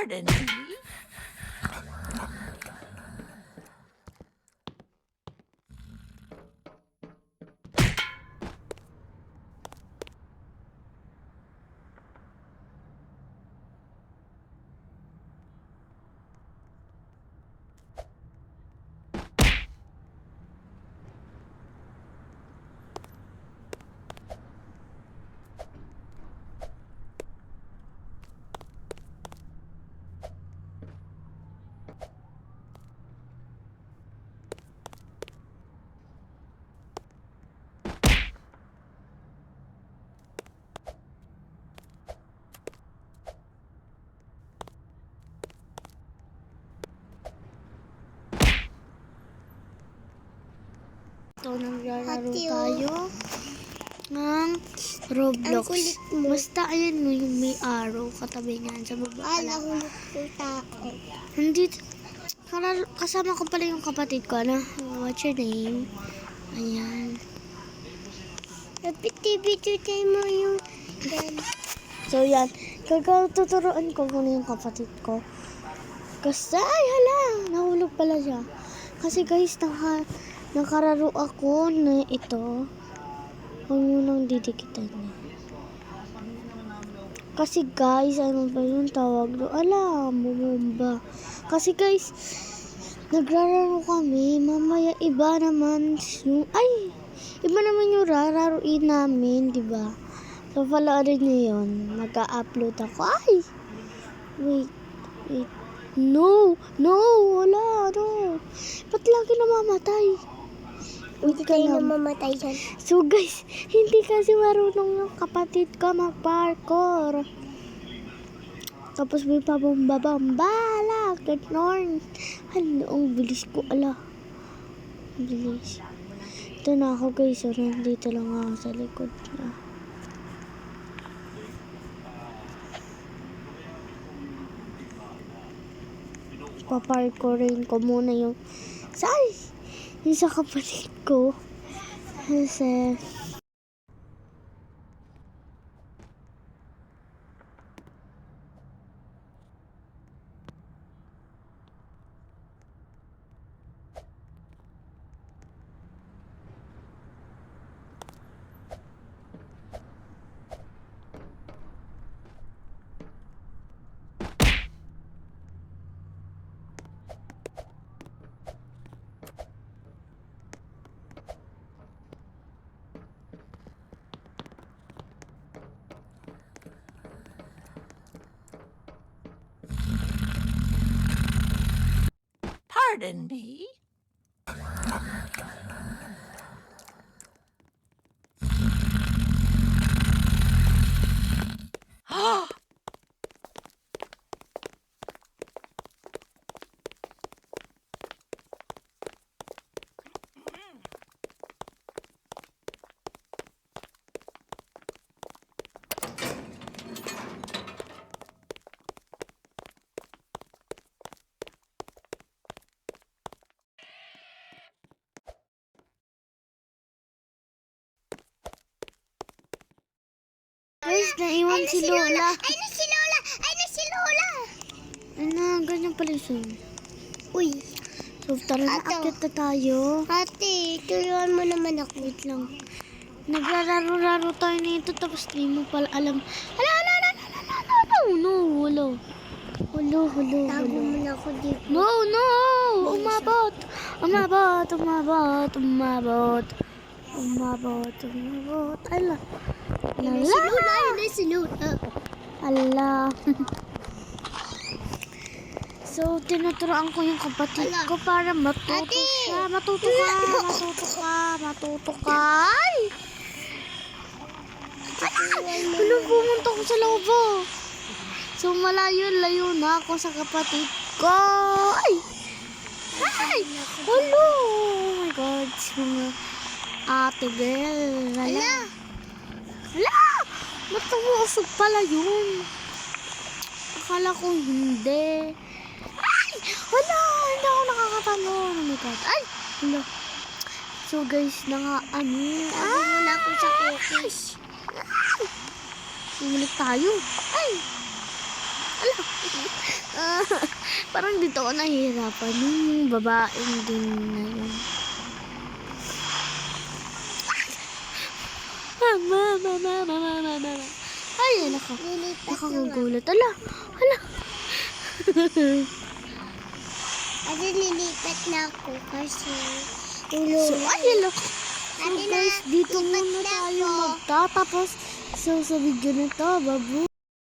Pardon me. Ito, naglalaro tayo ng Roblox. Basta ayan mo yung may arrow katabi niyan sa baba. Nahulog yung tao. Hindi, kasama ko pala yung kapatid ko. Ano? What's your name? Ayan. Napiti-biti mo yung So yan, tuturuan ko muna yung kapatid ko. Kasi, ay hala, nahulog pala siya. Kasi guys, nakararo ako na ito. Huwag mo nang didikitan niya. Kasi guys, ano ba yung tawag doon? Alam, bumomba. Kasi guys, nagrararo kami. Mamaya iba naman yung, iba naman yung rararuin namin, di ba? So, paloorin niyo yun. Mag-a-upload ako. Wait. No, wala, no. Ba't lagi namamatay? hindi kayo namamatay dyan. So guys, hindi kasi marunong yung kapatid ko mag-parkour. Tapos may pabomba-bomba, ganon. Ano, ang bilis ko, bilis. Ito na ako guys, so nandito lang ako sa likod na. Paparkourin ko muna yung sa kapatid ko. Kasi Pardon me. guys, naiwan si Lola. Ay na si Lola! Ano, ganyan pala yun. Uy, So, tara na, Ato. akit na tayo. ate, turuan mo naman ako. Wait lang. Nagrararo-raro tayo nito, tapos di mo pala alam. No. Hulo. Tago mo na ako dito. No! Umabot! Ala. Ayun na si Lola. Ala. So, tinuturoan ko yung kapatid ko para matuto Ate! siya. Matuto ka. Ay! Ano, pumunta ko sa loob. So, malayo na ako sa kapatid ko. Ay! Hello! Oh my God. Mga ate girl. Hala! Matumusog pala yun. Akala ko hindi. Ay! Wala! Hindi ako nakakatalo. Oh my God. Ay! Hala. So guys, Tago mo na ako sa cookies. Umulit tayo. Ay! Ala! Parang dito ako nahihirapan. Yung babaeng din na yun. Mama. Ay, Lilipat na nga. nakakagulat. Ala. Ate, lilipat na ako kasi So, ulula. ay, ala. So, Ate, guys, dito lipat muna na tayo ako. magtatapos. So, sa video na to, babu.